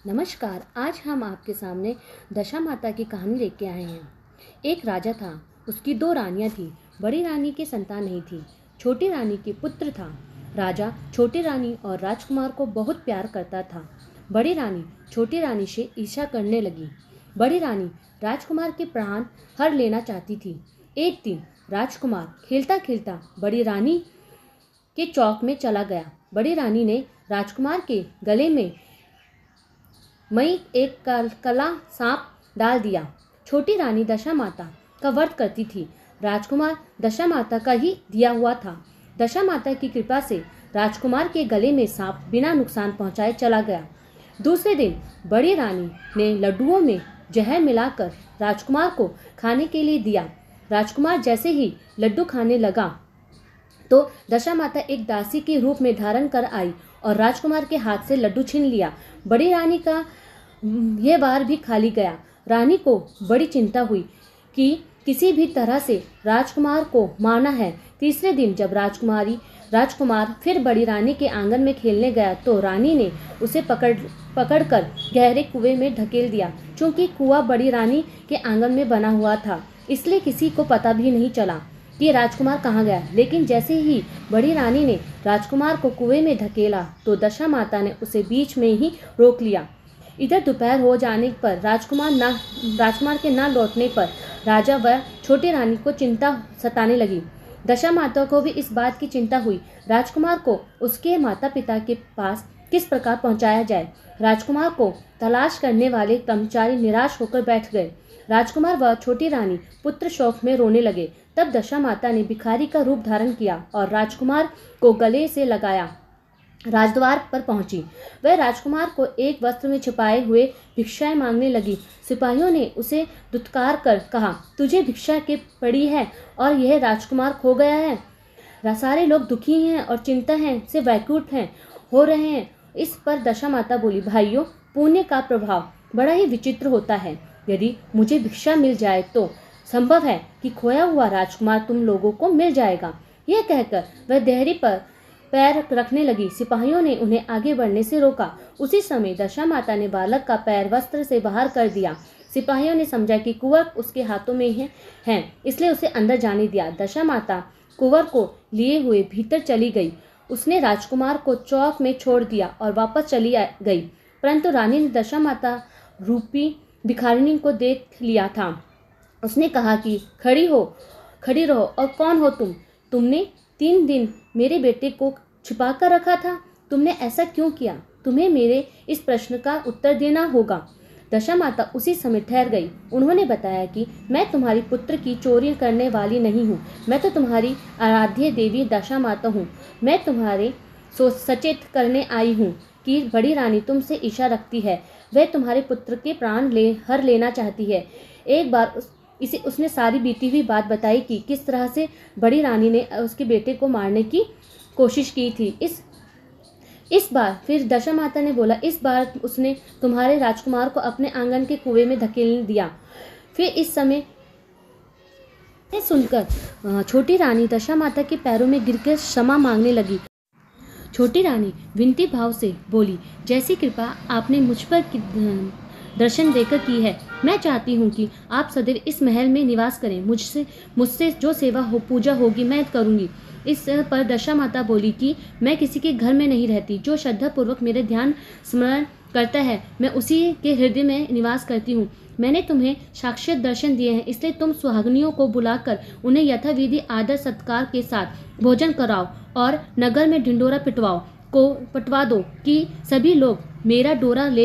नमस्कार। आज हम आपके सामने दशा माता की कहानी लेके आए हैं। एक राजा था, उसकी 2 रानियां थीं। बड़ी रानी की संतान नहीं थी, छोटी रानी के पुत्र था। राजा छोटी रानी और राजकुमार को बहुत प्यार करता था। बड़ी रानी छोटी रानी से ईर्ष्या करने लगी। बड़ी रानी राजकुमार के प्राण हर लेना चाहती थी। एक दिन राजकुमार खेलता खेलता बड़ी रानी के चौक में चला गया। बड़ी रानी ने राजकुमार के गले में मई एक काला सांप डाल दिया। छोटी रानी दशा माता का व्रत करती थी। राजकुमार दशा माता का ही दिया हुआ था। दशा माता की कृपा से राजकुमार के गले में सांप बिना नुकसान पहुंचाए चला गया। दूसरे दिन बड़ी रानी ने लड्डुओं में जहर मिलाकर राजकुमार को खाने के लिए दिया। राजकुमार जैसे ही लड्डू खाने लगा तो दशा माता एक दासी के रूप में धारण कर आई और राजकुमार के हाथ से लड्डू छीन लिया। बड़ी रानी का यह वार भी खाली गया। रानी को बड़ी चिंता हुई कि किसी भी तरह से राजकुमार को मारना है। तीसरे दिन जब राजकुमार फिर बड़ी रानी के आंगन में खेलने गया तो रानी ने उसे पकड़कर गहरे कुएं में धकेल दिया। चूंकि कुआं बड़ी रानी के आंगन में बना हुआ था, इसलिए किसी को पता भी नहीं चला कि राजकुमार कहाँ गया। लेकिन जैसे ही बड़ी रानी ने राजकुमार को कुएं में धकेला तो दशा माता ने उसे बीच में ही रोक लिया। इधर दोपहर हो जाने पर राजकुमार के ना लौटने पर राजा व छोटी रानी को चिंता सताने लगी। दशा माता को भी इस बात की चिंता हुई, राजकुमार को उसके माता पिता के पास किस प्रकार पहुंचाया जाए। राजकुमार को तलाश करने वाले कर्मचारी निराश होकर बैठ गए। राजकुमार व छोटी रानी पुत्र शोक में रोने लगे। तब दशा माता ने भिखारी का रूप धारण किया और राजकुमार को गले से लगाया राजद्वार पर पहुंची। वह राजकुमार को एक वस्त्र में छिपाए हुए भिक्षाएं मांगने लगी। सिपाहियों ने उसे दुत्कार कर कहा, तुझे भिक्षा के पड़ी है और यह राजकुमार खो गया है। सारे लोग दुखी हैं और चिंता है से व्याकुल हो रहे हैं। इस पर दशा माता बोली, भाइयों, पुण्य का प्रभाव बड़ा ही विचित्र होता है। यदि मुझे भिक्षा मिल जाए तो संभव है कि खोया हुआ राजकुमार तुम लोगों को मिल जाएगा। यह कहकर वह देहरी पर पैर रखने लगी। सिपाहियों ने उन्हें आगे बढ़ने से रोका। उसी समय दशा माता ने बालक का पैर वस्त्र से बाहर कर दिया। सिपाहियों ने समझा कि कुंवर उसके हाथों में है, इसलिए उसे अंदर जाने दिया। दशा माता कुंवर को लिए हुए भीतर चली गई। उसने राजकुमार को चौक में छोड़ दिया और वापस चली गई। परंतु रानी ने दशा माता रूपी भिखारिनी को देख लिया था। उसने कहा कि खड़ी रहो और कौन हो तुम? तुमने 3 दिन मेरे बेटे को छिपा कर रखा था। तुमने ऐसा क्यों किया? तुम्हें मेरे इस प्रश्न का उत्तर देना होगा। दशा माता उसी समय ठहर गई। उन्होंने बताया कि मैं तुम्हारी पुत्र की चोरी करने वाली नहीं हूँ। मैं तो तुम्हारी आराध्य देवी दशा माता हूँ। मैं तुम्हारे सचेत करने आई हूँ कि बड़ी रानी तुमसे ईर्ष्या रखती है। वह तुम्हारे पुत्र के प्राण हर लेना चाहती है। एक बार उसने सारी बीती हुई बात बताई कि किस तरह से बड़ी रानी ने उसके बेटे को मारने की कोशिश की थी। इस बार फिर दशा माता ने बोला, इस बार उसने तुम्हारे राजकुमार को अपने आंगन के कुएं में धकेल दिया। फिर इस समय सुनकर छोटी रानी दशा माता के पैरों में गिरकर क्षमा मांगने लगी। छोटी रानी विनती भाव से बोली, जैसी कृपा आपने मुझ पर दर्शन देकर की है, मैं चाहती हूँ कि आप सदैव इस महल में निवास करें। मुझसे जो सेवा पूजा होगी मैं करूँगी। इस पर दशा माता बोली कि मैं किसी के घर में नहीं रहती। जो श्रद्धा पूर्वक मेरे ध्यान स्मरण करता है, मैं उसी के हृदय में निवास करती हूँ। मैंने तुम्हें साक्षात दर्शन दिए हैं, इसलिए तुम सुहागनियों को बुलाकर उन्हें यथाविधि आदर सत्कार के साथ भोजन कराओ और नगर में ढिंडोरा पिटवा दो कि सभी लोग मेरा डोरा ले